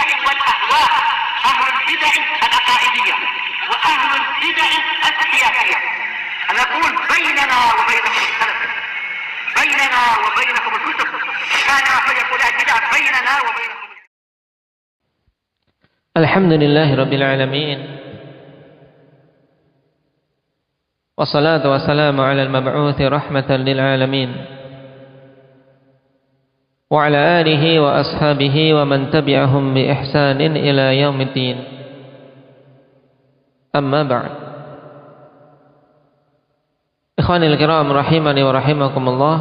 البدع والأهواء، أهل البدع العقائدية وأهل البدع السياسية. نقول بيننا وبينكم السلف، بيننا وبينكم الكتب، كان فيقول البدع بيننا وبينكم. الحمد لله رب العالمين، والصلاة والسلام على المبعوث رحمة للعالمين، وعلى آله وأصحابه ومن تبعهم بإحسان إلى يوم الدين. أما بعد، ikhwanil kiram rahimani wa rahimakumullah.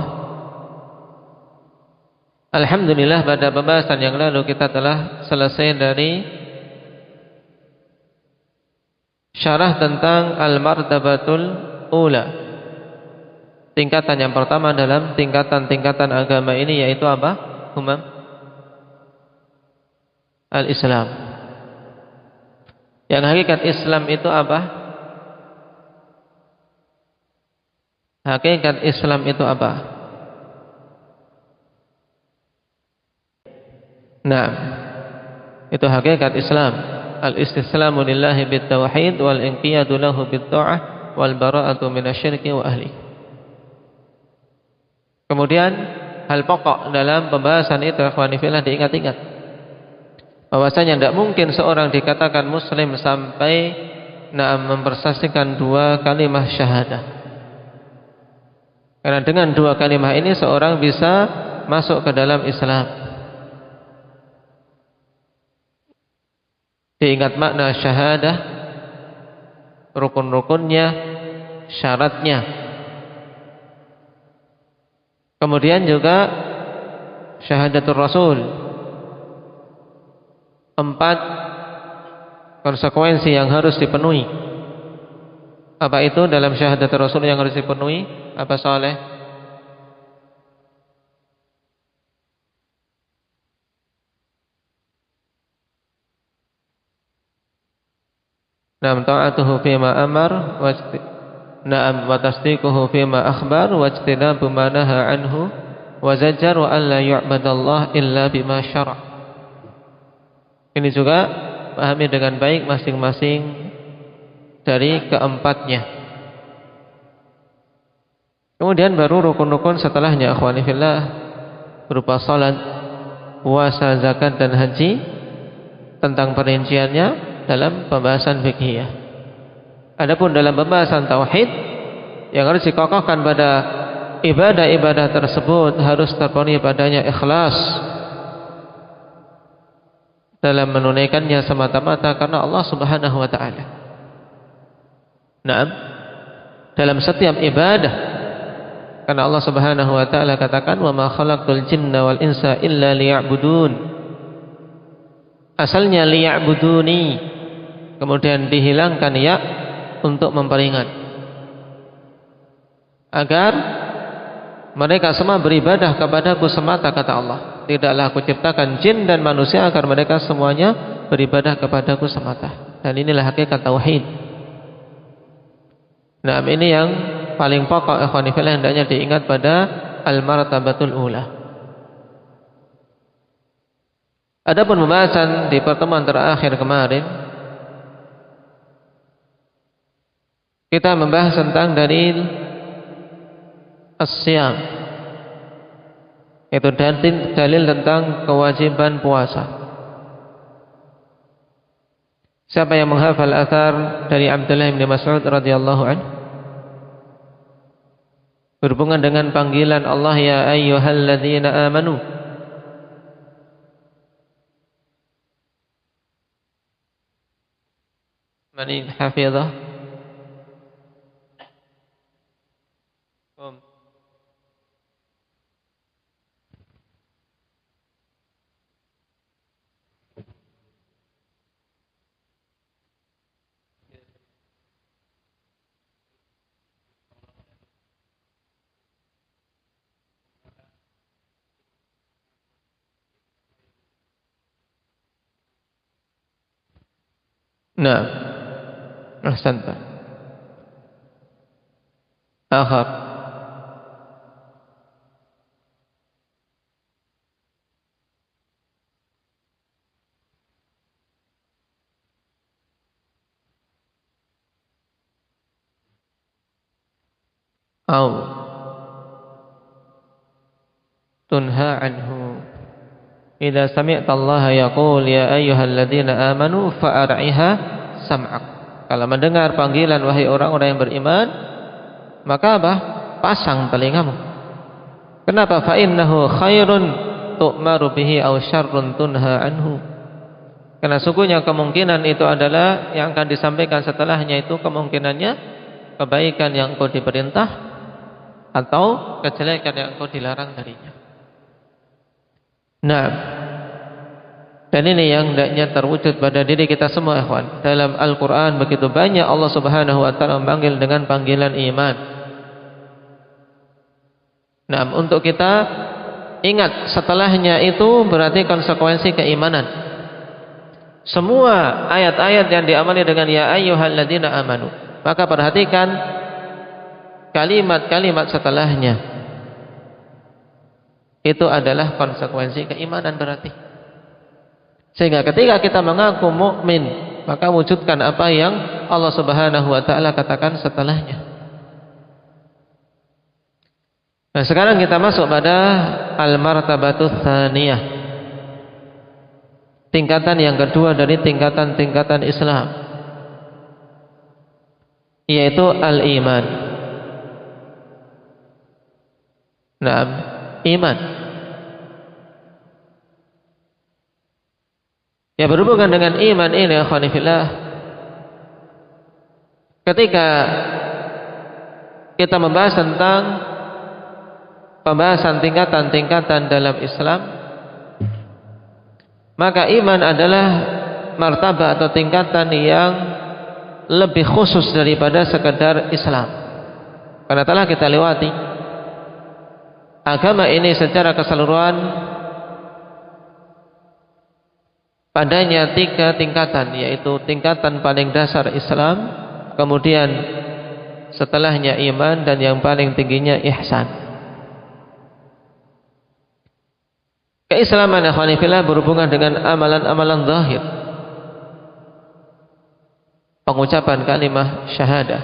Alhamdulillah, pada pembahasan yang lalu kita telah selesai dari syarah tentang al-martabatul ula. Tingkatan yang pertama dalam tingkatan-tingkatan agama ini yaitu apa? Umam al-Islam. Yang hakikat Islam itu apa? Hakikat Islam itu apa? Nah, itu hakikat Islam. Al-istislamu lillahi bit-tauhid wal inqiyadu lahu bit-ta'ah wal bara'atu minasyirki wa ahli. Kemudian hal pokok dalam pembahasan itu ikhwani fillah diingat-ingat bahwasanya tidak mungkin seorang dikatakan muslim sampai mempersaksikan dua kalimat syahadah. Karena dengan dua kalimat ini seorang bisa masuk ke dalam Islam. Diingat makna syahadah, rukun-rukunnya, syaratnya. Kemudian juga syahadatul Rasul. 4 konsekuensi yang harus dipenuhi. Apa itu dalam syahadatul Rasul yang harus dipenuhi? Apa Saleh? Nam ta'atuhu fima amar wa tasdiquhu fima akhbar wa ijtinabu ma naha anhu wa zajjaru an la yu'badallah illa bima syara'. Ini juga pahami dengan baik masing-masing dari keempatnya. Kemudian baru rukun-rukun setelahnya akhwani fillah berupa salat, puasa, zakat dan haji, tentang perinciannya dalam pembahasan fikih. Adapun dalam pembahasan tauhid yang harus dikokohkan pada ibadah-ibadah tersebut harus terpenuhi padanya ikhlas dalam menunaikannya semata-mata karena Allah Subhanahu wa taala. Naam, dalam setiap ibadah karena Allah Subhanahu wa taala katakan wa ma khalaqtul jinna wal insa illa liya'budun. Asalnya liya'buduni, kemudian dihilangkan ya untuk memperingat agar mereka semua beribadah kepadaku semata, kata Allah. Tidaklah aku ciptakan jin dan manusia agar mereka semuanya beribadah kepadaku semata. Dan inilah hakikat tauhid. Nah, ini yang paling pokok ikhwani fillah hendaknya diingat pada al-martabatul ula. Adapun pembahasan di pertemuan terakhir kemarin kita membahas tentang dalil as-siyam, yaitu dalil tentang kewajiban puasa. Siapa yang menghafal athar dari Abdullah bin Mas'ud radhiyallahu anhu berhubungan dengan panggilan Allah ya ayyuhalladzina amanu. Mani hafizah? Nah, ahsanta. Akhar. au tunha anhu. Idza sami'ta Allah yaqul ya ayyuhalladzina amanu fa'ar'iha sam'ak. Kalau mendengar panggilan wahai orang-orang yang beriman, maka apa? Pasang telingamu. Kenapa? Fa innahu khairun tu'maru bihi aw syarrun tunha anhu. Karena sungguhnya kemungkinan itu adalah yang akan disampaikan setelahnya itu kemungkinannya kebaikan yang engkau diperintah atau kejelekan yang engkau dilarang darinya. Nah, dan ini yang hendaknya terwujud pada diri kita semua, ikhwan. Dalam Al-Quran begitu banyak Allah Subhanahu Wa Taala memanggil dengan panggilan iman. Nah, untuk kita ingat setelahnya itu berarti konsekuensi keimanan. Semua ayat-ayat yang diamali dengan ya ayyuhalladzina amanu, maka perhatikan kalimat-kalimat setelahnya. Itu adalah konsekuensi keimanan berarti. Sehingga ketika kita mengaku mukmin, maka wujudkan apa yang Allah Subhanahu Wa Taala katakan setelahnya. Nah, sekarang kita masuk pada al-martabatus tsaniyah. Tingkatan yang kedua dari tingkatan-tingkatan Islam, yaitu al-iman. Nah, iman. Ya, berhubungan dengan iman ini, akhwanifillah, ketika kita membahas tentang pembahasan tingkatan-tingkatan dalam Islam, maka iman adalah martabat atau tingkatan yang lebih khusus daripada sekedar Islam. Karena telah kita lewati agama ini secara keseluruhan padanya 3 tingkatan, yaitu tingkatan paling dasar Islam, kemudian setelahnya iman, dan yang paling tingginya ihsan. Keislaman, akhwanifillah, berhubungan dengan amalan-amalan zahir, pengucapan kalimah syahadah,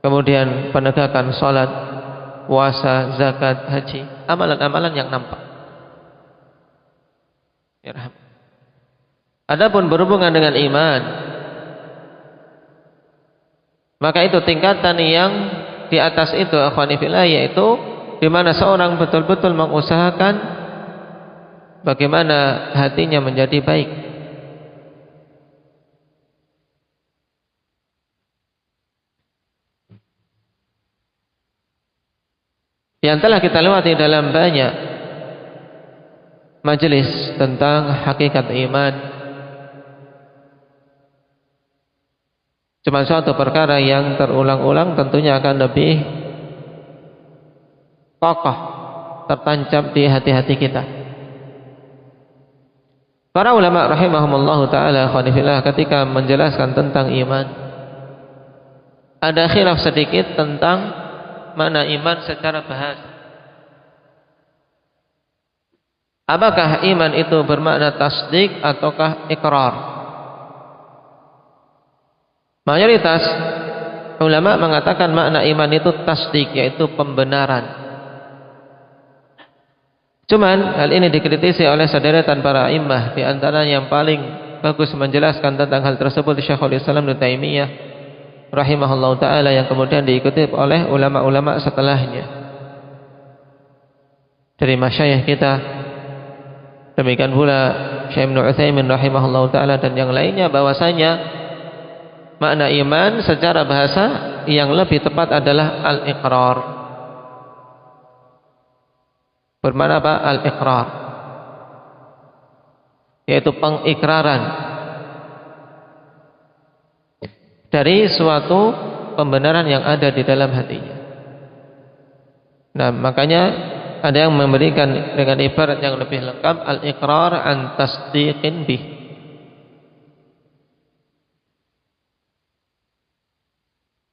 kemudian penegakan salat, puasa, zakat, haji, amalan-amalan yang nampak. Adapun berhubungan dengan iman, maka itu tingkatan yang di atas itu, akhwanifillah, yaitu di mana seorang betul-betul mengusahakan bagaimana hatinya menjadi baik. Yang telah kita lewati dalam banyak majelis tentang hakikat iman, cuma suatu perkara yang terulang-ulang tentunya akan lebih kokoh tertancap di hati-hati kita. Para ulama rahimahumullah ta'ala, khonifillah, ketika menjelaskan tentang iman, ada khilaf sedikit tentang mana iman secara bahasa. Apakah iman itu bermakna tasdik ataukah ikrar? Mayoritas ulama mengatakan makna iman itu tasdik, yaitu pembenaran. Cuman hal ini dikritisi oleh sederetan para imam, di antara yang paling bagus menjelaskan tentang hal tersebut Syekhul Islam Ibnu Taimiyah rahimahullahu taala, yang kemudian diikuti oleh ulama-ulama setelahnya dari masyayikh kita. Demikian pula Syekh Ibnu Utsaimin rahimahullahu taala dan yang lainnya, bahwasanya makna iman secara bahasa yang lebih tepat adalah al-iqrar. Bermakna apa? Al-iqrar, yaitu pengikraran dari suatu pembenaran yang ada di dalam hatinya. Nah, makanya ada yang memberikan dengan ibarat yang lebih lengkap, al-iqrar an tasdiqin bih.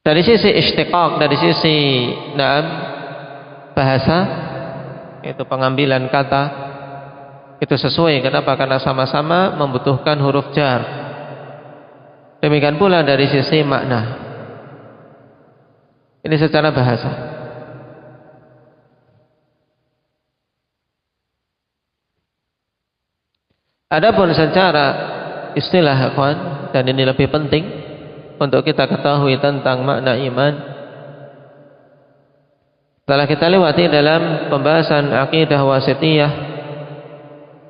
Dari sisi istiqaq, dari sisi bahasa, itu pengambilan kata itu sesuai. Kenapa? Karena sama-sama membutuhkan huruf jar. Demikian pula dari sisi makna. Ini secara bahasa. Adapun secara istilah ikhwan, dan ini lebih penting untuk kita ketahui tentang makna iman. Setelah kita lewati dalam pembahasan akidah wasitiyah,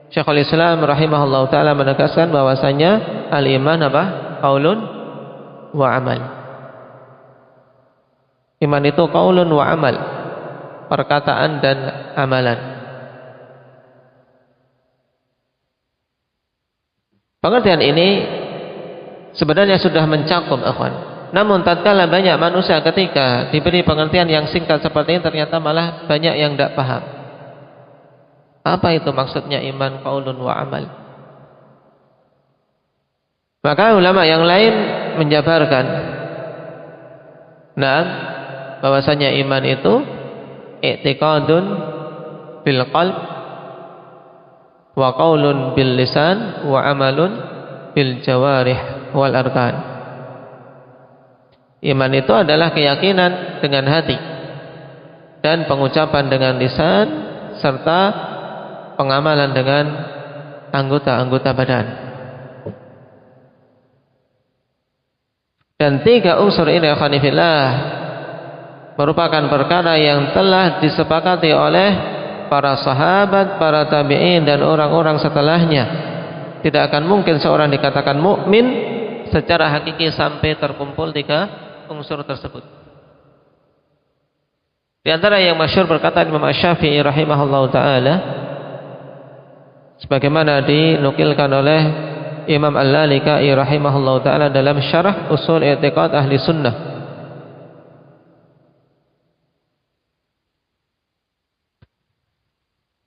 Syekhul Islam rahimahullah ta'ala menegaskan bahwasanya al-iman apa? Qaulun wa amal. Iman itu qaulun wa amal, perkataan dan amalan. Pengertian ini sebenarnya sudah mencakup ikhwan. Namun tatkala banyak manusia ketika diberi pengertian yang singkat seperti ini, ternyata malah banyak yang tidak paham. Apa itu maksudnya iman qaulun wa amal? Maka ulama yang lain menjabarkan, nah, bahwasanya iman itu i'tiqadun bil qalb wa qaulun bil lisan wa amalun bil jawarih wal arkan. Iman itu adalah keyakinan dengan hati dan pengucapan dengan lisan serta pengamalan dengan anggota-anggota badan. Dan tiga unsur ini khanifillah merupakan perkara yang telah disepakati oleh para sahabat, para tabi'in dan orang-orang setelahnya. Tidak akan mungkin seorang dikatakan mukmin secara hakiki sampai terkumpul tiga unsur tersebut. Di antara yang masyhur perkataan Imam Asy-Syafi'i rahimahullahu taala, sebagaimana dinukilkan oleh Imam Al-Lalikai rahimahullahu taala dalam syarah usul i'tiqad ahli sunnah.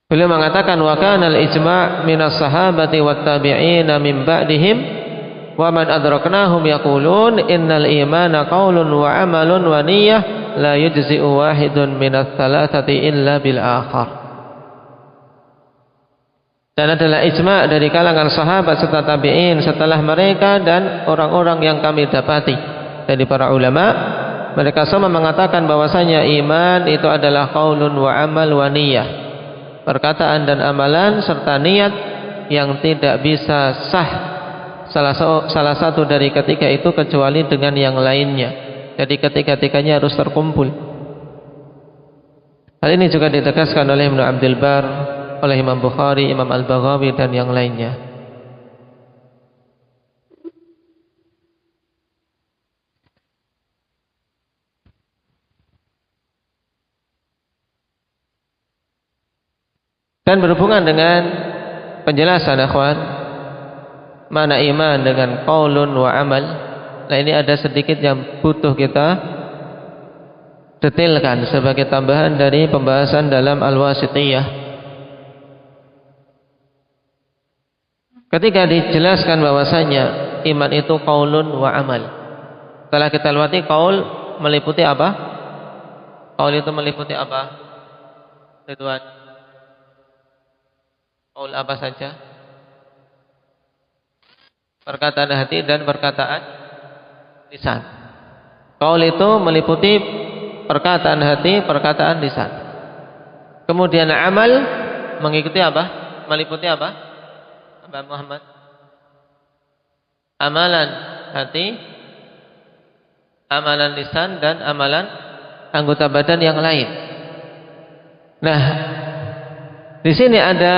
Beliau mengatakan wa kana al-ijma' minas sahabati wat tabi'ina min ba'dihim wa man adraknahum yaqulun innal imana qaulun wa amalun wa niyyah la yujzi'u wahidun minats thalathati illa bil akhar. Dan adalah ijma' dari kalangan sahabat serta tabi'in setelah mereka dan orang-orang yang kami dapati dari para ulama, mereka semua mengatakan bahwasanya iman itu adalah qaulun wa amal wa niyyah, perkataan dan amalan serta niat yang tidak bisa sah salah satu dari ketiga itu kecuali dengan yang lainnya. Jadi ketiga-tiganya harus terkumpul. Hal ini juga ditegaskan oleh Ibnu Abdul Bar, oleh Imam Bukhari, Imam Al-Baghawi dan yang lainnya. Dan berhubungan dengan penjelasan akhwan mana iman dengan qaulun wa amal. Nah, ini ada sedikit yang butuh kita detailkan sebagai tambahan dari pembahasan dalam Al-Wasithiyah. Ketika dijelaskan bahwasanya iman itu qaulun wa amal, setelah kita lewati qaul meliputi apa? Qaul itu meliputi apa? Ridwan. Qaul apa saja? Perkataan hati dan perkataan lisan. Qaul itu meliputi perkataan hati, perkataan lisan. Kemudian amal mengikuti apa? Meliputi apa? Mbak Muhammad? Amalan hati, amalan lisan dan amalan anggota badan yang lain. Nah, di sini ada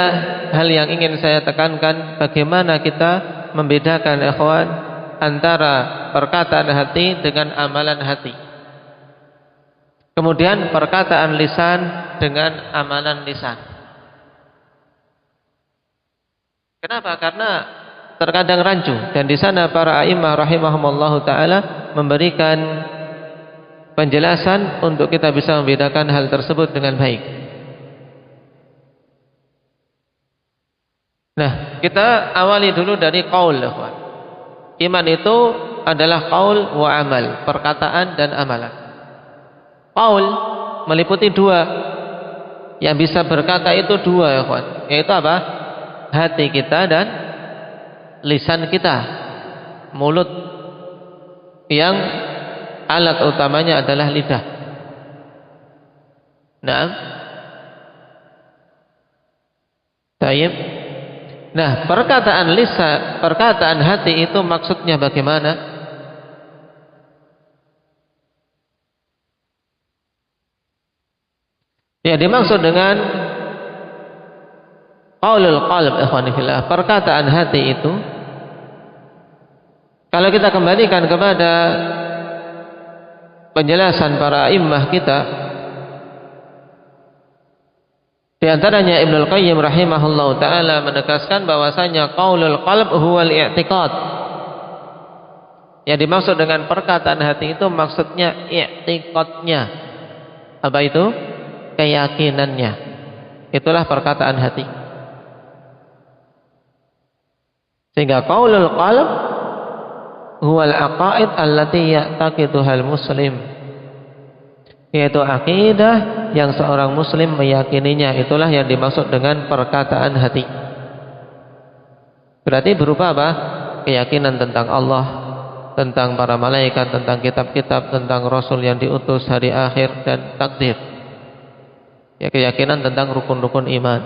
hal yang ingin saya tekankan, bagaimana kita membedakan ikhwan antara perkataan hati dengan amalan hati. Kemudian perkataan lisan dengan amalan lisan. Kenapa? Karena terkadang rancu, dan di sana para a'immah rahimahumullah taala memberikan penjelasan untuk kita bisa membedakan hal tersebut dengan baik. Nah, kita awali dulu dari qaul. Iman itu adalah qaul wa amal, perkataan dan amalan. Qaul meliputi dua. Yang bisa berkata itu dua, ya kawan. Yaitu apa? Hati kita dan lisan kita. Mulut yang alat utamanya adalah lidah. Nah, taib. Nah, perkataan lisan, perkataan hati itu maksudnya bagaimana? Ya, dimaksud dengan qaulul qalb, ikhwani fillah, perkataan hati itu kalau kita kembalikan kepada penjelasan para immah kita, di antaranya Ibnul Qayyim rahimahullahu taala menegaskan bahwasanya qaulul qalb huwal i'tiqad. Yang dimaksud dengan perkataan hati itu maksudnya i'tiqadnya. Apa itu? Keyakinannya. Itulah perkataan hati. Sehingga qaulul qalb huwal aqaid allati ya'taqiduhal muslim, yaitu akidah yang seorang muslim meyakininya. Itulah yang dimaksud dengan perkataan hati. Berarti berupa apa? Keyakinan tentang Allah, tentang para malaikat, tentang kitab-kitab, tentang rasul yang diutus, hari akhir, dan takdir. Ya, keyakinan tentang rukun-rukun iman.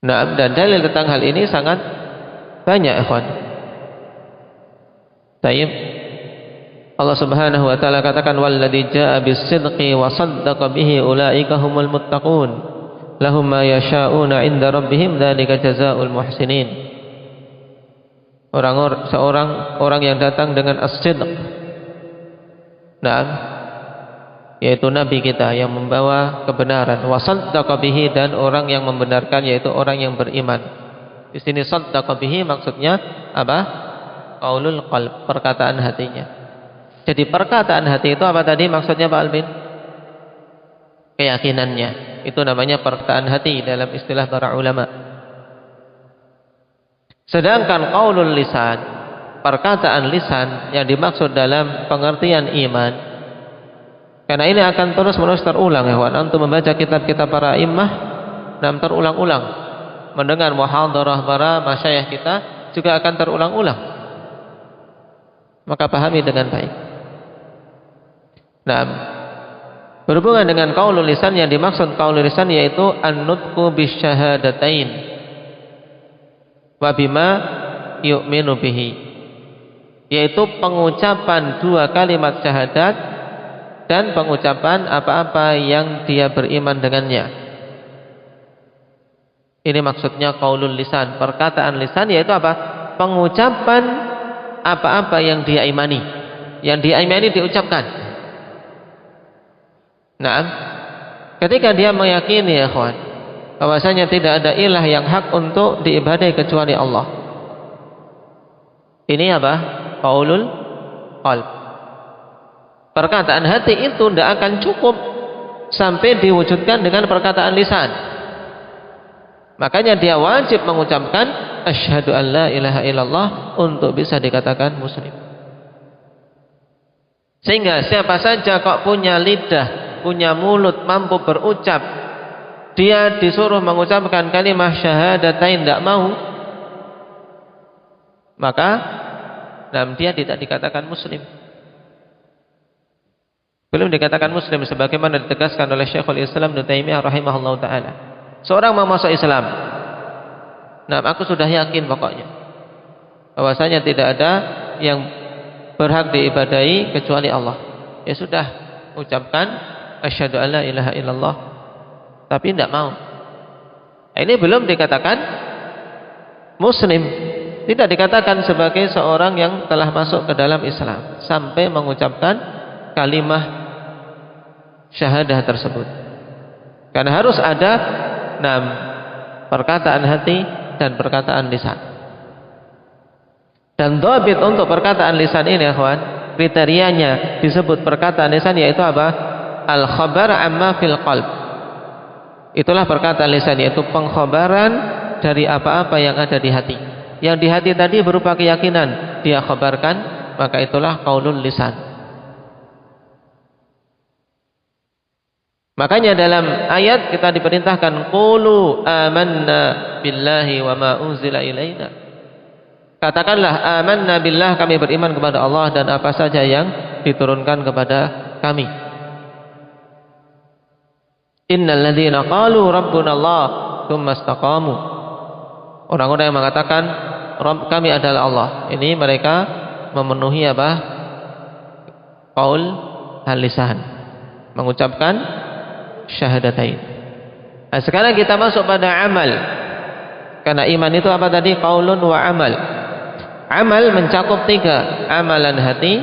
Nah, dan dalil tentang hal ini sangat banyak, ikhwan. Taib. Allah Subhanahu wa taala katakan walladzi jaa'a bis-sidqi wa shaddaqa bihi ulaika humul muttaqun lahum ma yasha'una 'inda rabbihim dzalika jazaa'ul muhsinin. Orang yang datang dengan as-sidq. Nah, yaitu nabi kita yang membawa kebenaran, wa shaddaqa bihi, dan orang yang membenarkan yaitu orang yang beriman. Di sini shaddaqa bihi maksudnya apa? Qaulul qalb, perkataan hatinya. Jadi perkataan hati itu apa tadi maksudnya Pak Albin? Keyakinannya. Itu namanya perkataan hati dalam istilah para ulama. Sedangkan qaulul lisan, perkataan lisan yang dimaksud dalam pengertian iman. Karena ini akan terus-menerus terulang, ya kawan. Antum membaca kitab-kitab para immah, dan terulang-ulang. Mendengar muhadharah para masyayikh kita juga akan terulang-ulang. Maka pahami dengan baik. Nah, berhubungan dengan qaulul lisan, yang dimaksud qaulul lisan yaitu an-nutqu bisyahadatain wa bima yu'minu bihi, yaitu pengucapan dua kalimat syahadat dan pengucapan apa-apa yang dia beriman dengannya. Ini maksudnya qaulul lisan, perkataan lisan yaitu apa? Pengucapan apa-apa yang dia imani. Yang dia imani diucapkan. Nah, ketika dia meyakini, ya kawan, bahwasanya tidak ada ilah yang hak untuk diibadahi kecuali Allah. Ini apa? Qaulul qalb. Perkataan hati itu tidak akan cukup sampai diwujudkan dengan perkataan lisan. Makanya dia wajib mengucapkan asyhadu an la ilaha illallah untuk bisa dikatakan muslim. Sehingga siapa saja kok punya lidah, punya mulut, mampu berucap, dia disuruh mengucapkan kalimat syahadatain tidak mau, maka dia tidak dikatakan muslim. Belum dikatakan muslim sebagaimana ditegaskan oleh Syekhul Islam Ibnu Taimiyah rahimahullahu taala. Seorang mau masuk Islam. Nah, aku sudah yakin pokoknya bahwasanya tidak ada yang berhak diibadahi kecuali Allah. Ya sudah, ucapkan asyhadu alla ilaha illallah. Tapi tidak mau. Ini belum dikatakan muslim. Tidak dikatakan sebagai seorang yang telah masuk ke dalam Islam sampai mengucapkan kalimah syahadah tersebut. Karena harus ada perkataan hati dan perkataan lisan. Dan dhabit untuk perkataan lisan ini, ya kawan, kriterianya disebut perkataan lisan yaitu apa? Al-khabar amma fil qalb. Itulah perkataan lisan, yaitu pengkhabaran dari apa-apa yang ada di hati. Yang di hati tadi berupa keyakinan, dia khabarkan, maka itulah qaulul lisan. Makanya dalam ayat kita diperintahkan qulu amanna billahi wa ma unzila ilaina. Katakanlah amanna billah, kami beriman kepada Allah dan apa saja yang diturunkan kepada kami. Innal ladzina qalu rabbuna Allah tsumma istaqamu. Orang-orang yang mengatakan Rabb kami adalah Allah, ini mereka memenuhi apa? Qaul al-lisan, mengucapkan syahadatain. Nah, sekarang kita masuk pada amal. Karena iman itu apa tadi? Qaulun wa amal. Amal mencakup 3, amalan hati,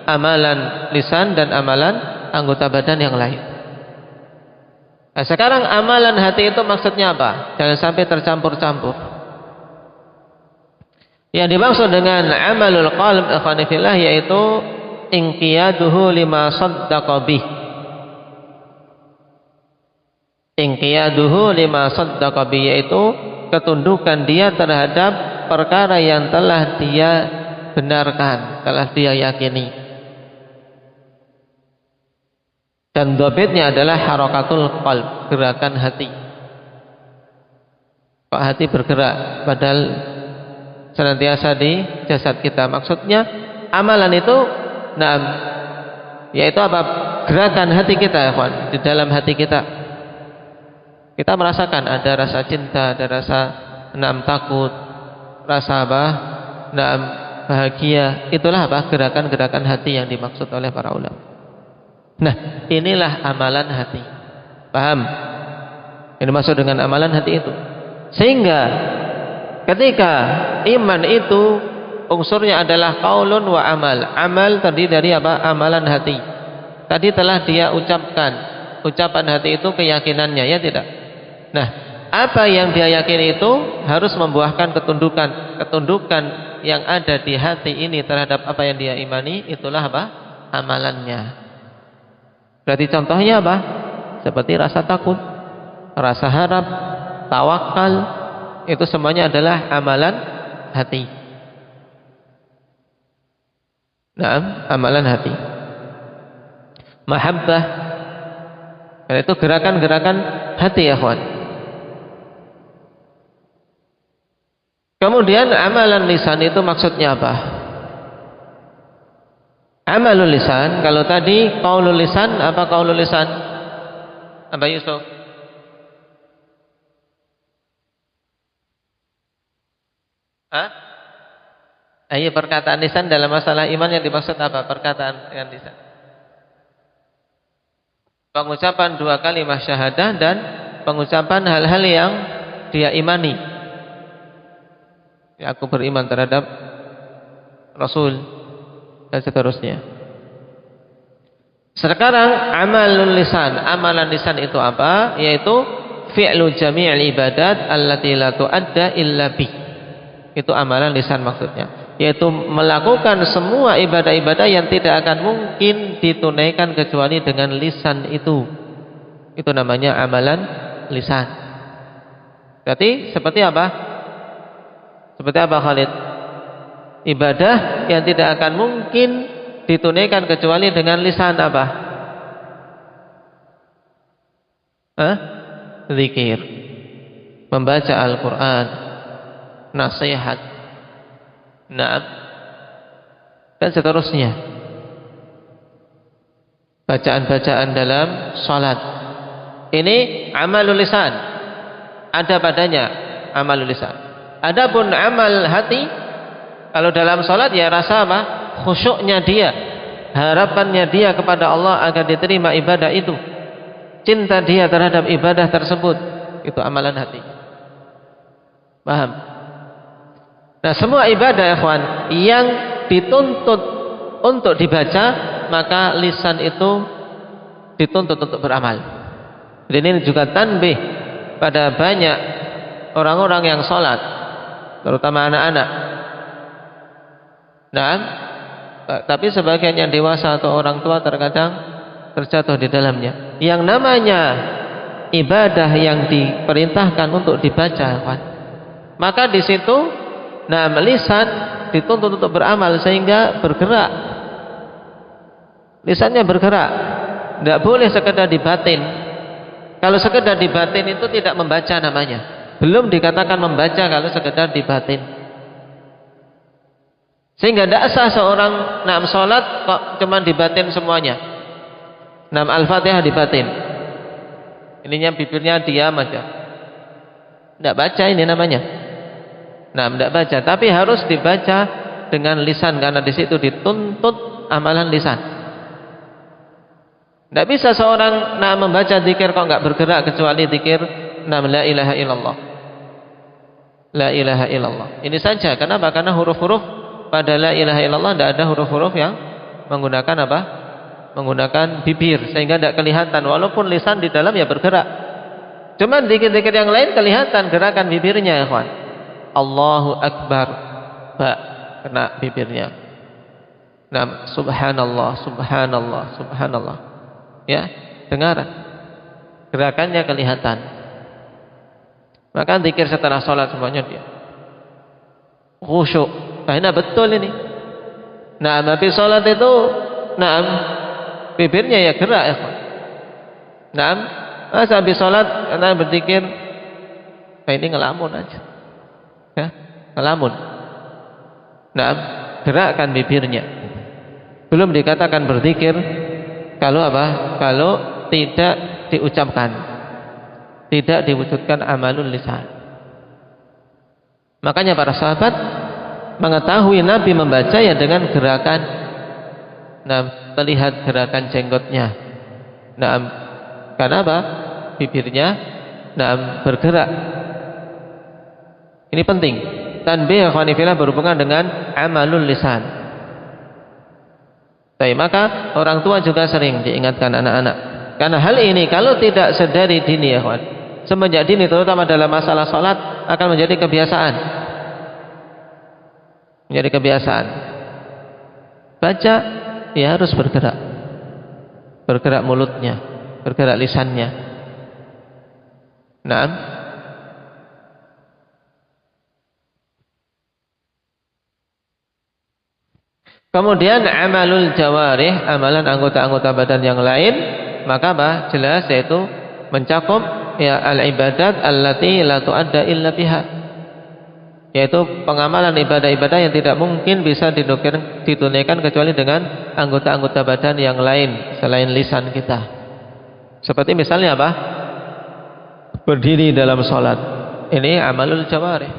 amalan lisan, dan amalan anggota badan yang lain. Nah, sekarang amalan hati itu maksudnya apa? Jangan sampai tercampur-campur. Yang dimaksud dengan amalul qalb ikhwani fillah yaitu inqiyaduhu lima saddaqa bih. Inqiyaduhu lima saddaqa bih yaitu ketundukan dia terhadap perkara yang telah dia benarkan, telah dia yakini. Dan dhabitnya adalah harakatul qalb, gerakan hati. Kok hati bergerak padahal senantiasa di jasad kita. Maksudnya amalan itu yaitu apa? Gerakan hati kita ya kawan. Di dalam hati kita kita merasakan ada rasa cinta, ada rasa takut, rasa apa? Bahagia. Itulah apa? Gerakan-gerakan hati yang dimaksud oleh para ulama. Nah, inilah amalan hati. Paham? Ini maksud dengan amalan hati itu. Sehingga ketika iman itu unsurnya adalah qaulun wa amal. Amal tadi dari apa? Amalan hati. Tadi telah dia ucapkan. Ucapan hati itu keyakinannya, ya tidak? Nah, apa yang dia yakini itu harus membuahkan ketundukan. Ketundukan yang ada di hati ini terhadap apa yang dia imani, itulah apa? Amalannya. Berarti contohnya apa? Seperti rasa takut, rasa harap, tawakal, itu semuanya adalah amalan hati. Nah, amalan hati. Mahabbah, karena itu gerakan-gerakan hati ya kawan. Kemudian amalan lisan itu maksudnya apa? Amalul lisan, kalau tadi qaulul lisan, apa qaulul lisan? Apa Yusuf? Ayo perkataan lisan dalam masalah iman yang dimaksud apa? Perkataan dengan lisan. Pengucapan 2 kalimat syahadah dan pengucapan hal-hal yang dia imani. Ya, aku beriman terhadap Rasul dan seterusnya. Sekarang amalul lisan, amalan lisan itu apa? Yaitu fi'lu jami'il ibadat allati la tu'adda illa bi. Itu amalan lisan maksudnya, yaitu melakukan semua ibadah-ibadah yang tidak akan mungkin ditunaikan kecuali dengan lisan itu. Itu namanya amalan lisan. Berarti seperti apa? Seperti apa Khalid? Ibadah yang tidak akan mungkin ditunaikan kecuali dengan lisan apa? Zikir, membaca Al-Quran, nasihat, dan seterusnya. Bacaan-bacaan dalam salat. Ini amalul lisan, ada padanya amalul lisan. Adapun amal hati, kalau dalam salat ya rasa apa? Khusyuknya dia, harapannya dia kepada Allah agar diterima ibadah itu, cinta dia terhadap ibadah tersebut, itu amalan hati. Paham? Nah, semua ibadah ya ikhwan yang dituntut untuk dibaca, maka lisan itu dituntut untuk beramal. Dan ini juga tanbih pada banyak orang-orang yang salat, terutama anak-anak. Nah, tapi sebagian yang dewasa atau orang tua terkadang terjatuh di dalamnya. Yang namanya ibadah yang diperintahkan untuk dibaca, maka di situ lisan dituntut untuk beramal sehingga bergerak. Lisannya bergerak. Tidak boleh sekedar di batin. Kalau sekedar di batin itu tidak membaca namanya. Belum dikatakan membaca kalau sekedar di batin. Sehingga tidak sah seorang sholat kok cuma dibatin semuanya. Al-Fatihah dibatin. Ininya bibirnya diam aja. Tidak baca ini namanya. Tidak baca, tapi harus dibaca dengan lisan karena di situ dituntut amalan lisan. Tidak bisa seorang membaca zikir kok nggak bergerak kecuali zikir la ilaha illallah. La ilaha illallah. Ini saja. Kenapa? Karena huruf-huruf pada la ilaha illallah tidak ada huruf-huruf yang menggunakan apa? Menggunakan bibir sehingga tidak kelihatan walaupun lisan di dalam ya bergerak. Cuman zikir-zikir yang lain kelihatan gerakan bibirnya ya kawan. Allahu Akbar. Ba kena bibirnya. Subhanallah, subhanallah, subhanallah. Ya, dengar. Gerakannya kelihatan. Maka zikir setelah sholat semuanya dia khusyuk. Nah, betul ini. Habis sholat itu, bibirnya ya gerak ya. Habis sholat karena berzikir, ini ngelamun aja. Ya, ngelamun. Gerakkan bibirnya. Belum dikatakan berzikir kalau apa? Kalau tidak diucapkan, tidak diwujudkan amalul lisan. Makanya para sahabat mengetahui Nabi membaca ya dengan gerakan. Terlihat gerakan jenggotnya. Karena apa? Bibirnya bergerak. Ini penting. Tanbih akhwani fillah berhubungan dengan amalul lisan. Tapi maka orang tua juga sering diingatkan anak-anak. Karena hal ini kalau tidak sedari dini ya kawan, semenjak dini terutama dalam masalah salat akan menjadi kebiasaan. Menjadi kebiasaan. Baca ya harus bergerak. Bergerak mulutnya, bergerak lisannya. Kemudian amalul jawarih, amalan anggota-anggota badan yang lain, maka apa? Jelas yaitu mencakup ya al-ibadat allati la tu'adda illa biha. Yaitu pengamalan ibadah-ibadah yang tidak mungkin bisa ditunaikan kecuali dengan anggota-anggota badan yang lain selain lisan kita. Seperti misalnya apa? Berdiri dalam sholat. Ini amalul jawarih.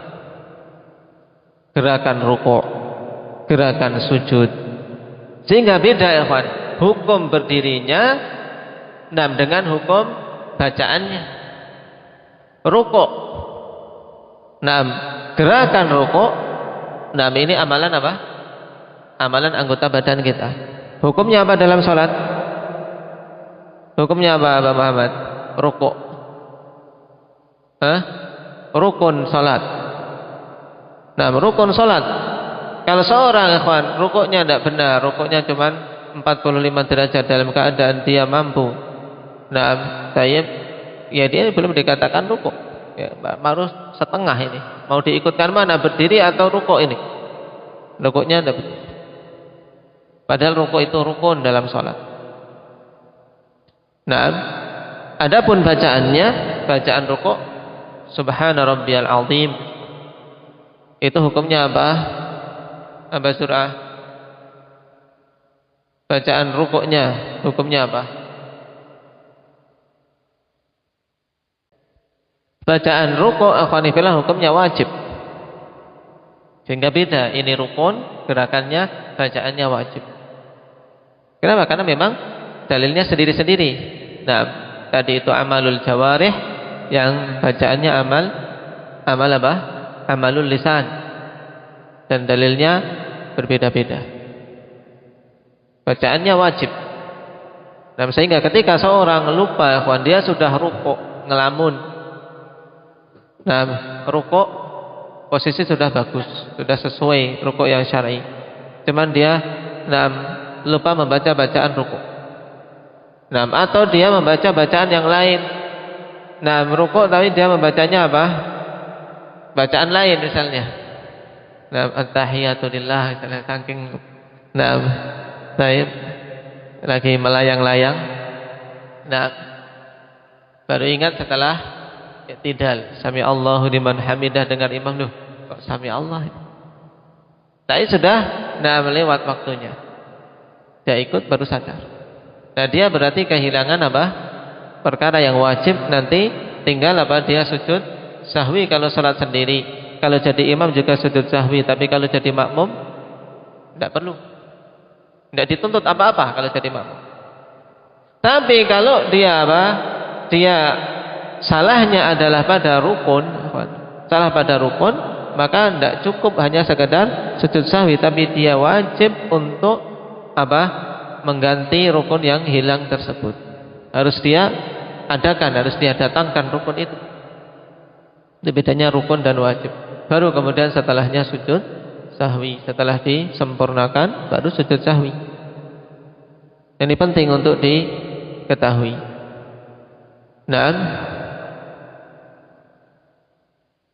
Gerakan rukuk, gerakan sujud. Sehingga beda ya kawan, hukum berdirinya dengan hukum bacaannya. Rukuk, gerakan rukuk, ini amalan apa? Amalan anggota badan kita. Hukumnya apa dalam sholat? Hukumnya apa Abah Muhammad? Rukuk. Rukun sholat. Rukun sholat. Kalau seorang ikhwan rukuknya tidak benar, rukuknya cuma 45 derajat dalam keadaan dia mampu. Ya dia belum dikatakan rukuk. Ya, harus setengah ini. Mau diikutkan mana? Berdiri atau rukuk ini? Rukuknya tidak benar. Padahal rukuk itu rukun dalam sholat. Adapun bacaannya, bacaan rukuk Subhana rabbiyal azim, itu hukumnya apa? Apa surah? Bacaan rukuknya hukumnya apa? Bacaan rukuk akhwani fillah hukumnya wajib. Sehingga beda, ini rukun, gerakannya, bacaannya wajib. Kenapa? Karena memang dalilnya sendiri-sendiri. Tadi itu amalul jawarih, yang bacaannya amal apa? Amalul lisan. Dan dalilnya berbeda-beda. Bacaannya wajib. Sehingga ketika seorang lupa, dia sudah rukuk, ngelamun. Rukuk posisi sudah bagus, sudah sesuai rukuk yang syar'i. Cuman dia lupa membaca bacaan rukuk. Atau dia membaca bacaan yang lain. Rukuk tapi dia membacanya apa? Bacaan lain misalnya. At-tahiyatu lillah misalnya, saking lagi melayang-layang. Baru ingat setelah i'tidal, sami Allahu liman hamidah, dengar imam, kok sami Allah. Tapi sudah lewat waktunya. Dia ikut baru sadar. Nah, dia berarti kehilangan apa? Perkara yang wajib, nanti tinggal apa? Dia sujud sahwi kalau salat sendiri. Kalau jadi imam juga sujud sahwi, tapi kalau jadi makmum tidak perlu. Tidak dituntut apa-apa kalau jadi makmum. Tapi kalau dia apa? Dia salahnya adalah pada rukun, salah pada rukun, maka tidak cukup hanya sekedar sujud sahwi, tapi dia wajib untuk apa? Mengganti rukun yang hilang tersebut. Harus dia adakan, harus dia datangkan rukun itu. Itu bedanya rukun dan wajib. Baru kemudian setelahnya sujud sahwi. Setelah disempurnakan baru sujud sahwi. Ini penting untuk diketahui. Nah,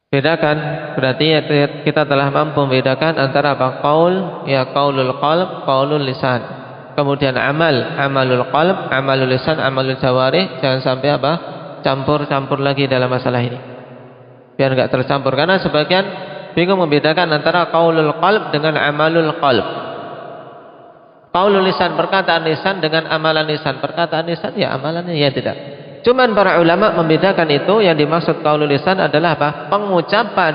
bedakan berarti kita telah mampu membedakan antara apa? Qaul, ya qaulul qalb, qaulul lisan. Kemudian amalul qalb, amalul lisan, amalul jawarih. Jangan sampai apa? Campur-campur lagi dalam masalah ini. Biar enggak tercampur, karena sebagian bingung membedakan antara qaulul qalb dengan amalul qalb. Qaulul lisan, perkataan lisan, dengan amalan lisan. Perkataan lisan ya amalannya ya tidak. Cuman para ulama membedakan itu. Yang dimaksud qaulul lisan adalah apa? Pengucapan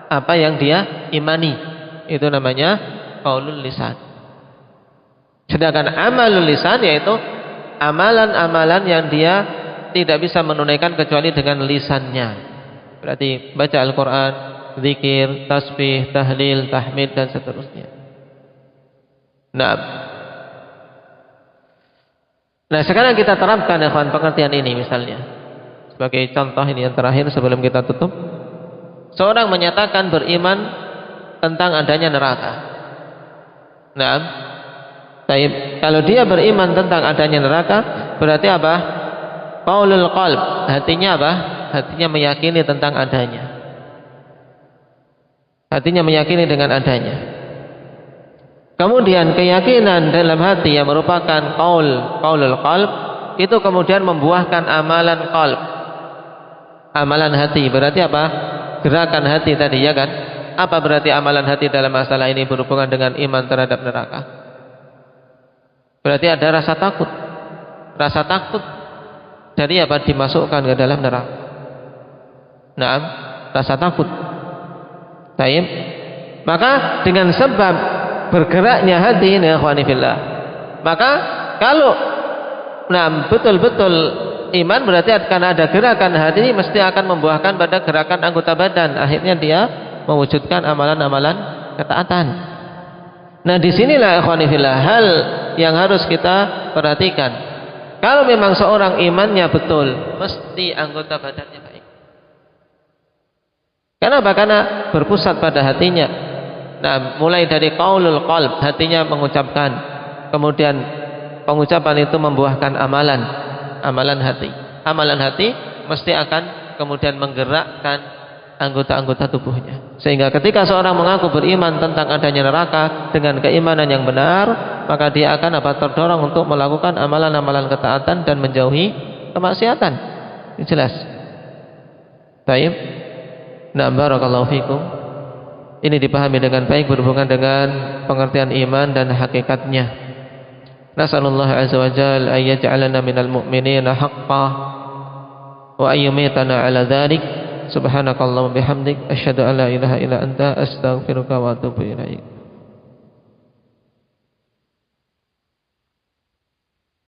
apa yang dia imani. Itu namanya qaulul lisan. Sedangkan amalul lisan yaitu amalan-amalan yang dia tidak bisa menunaikan kecuali dengan lisannya. Berarti baca Al-Quran, zikir, tasbih, tahlil, tahmid dan seterusnya. Nah, sekarang kita terapkan ikhwan pengertian ini misalnya. Sebagai contoh ini yang terakhir sebelum kita tutup. Seorang menyatakan beriman tentang adanya neraka. Nah, kalau dia beriman tentang adanya neraka, berarti apa? Qaulul qalb, hatinya apa? Hatinya meyakini tentang adanya. Hatinya meyakini dengan adanya. Kemudian keyakinan dalam hati yang merupakan qaulul qalb itu kemudian membuahkan amalan qalb. Amalan hati berarti apa? Gerakan hati tadi, ya kan? Apa berarti amalan hati dalam masalah ini berhubungan dengan iman terhadap neraka? Berarti ada rasa takut. Rasa takut dari apa? Dimasukkan ke dalam neraka. Naam, rasa takut. Baik. Maka dengan sebab bergeraknya hati ini, ikhwani fillah, maka kalau betul-betul iman berarti akan ada gerakan hati ini, mesti akan membuahkan pada gerakan anggota badan. Akhirnya dia mewujudkan amalan-amalan ketaatan. Nah, disinilah ikhwani fillah hal yang harus kita perhatikan. Kalau memang seorang imannya betul, mesti anggota badannya baik. Kenapa? Karena berpusat pada hatinya. Nah, mulai dari qaulul qalb, hatinya mengucapkan, kemudian pengucapan itu membuahkan amalan hati. Amalan hati mesti akan kemudian menggerakkan anggota-anggota tubuhnya. Sehingga ketika seorang mengaku beriman tentang adanya neraka dengan keimanan yang benar, maka dia akan terdorong untuk melakukan amalan-amalan ketaatan dan menjauhi kemaksiatan. Ini jelas. Baik. Nah, barakallahu fikum. Ini dipahami dengan baik berhubungan dengan pengertian iman dan hakikatnya. Nasallallahu azza wa jalla ay yaj'alana minal mu'minina haqqan wa ayyumitana 'ala dzalik. Subhanakallahumma bihamdik asyhadu an la ilaha illa anta astaghfiruka wa atubu ilaik.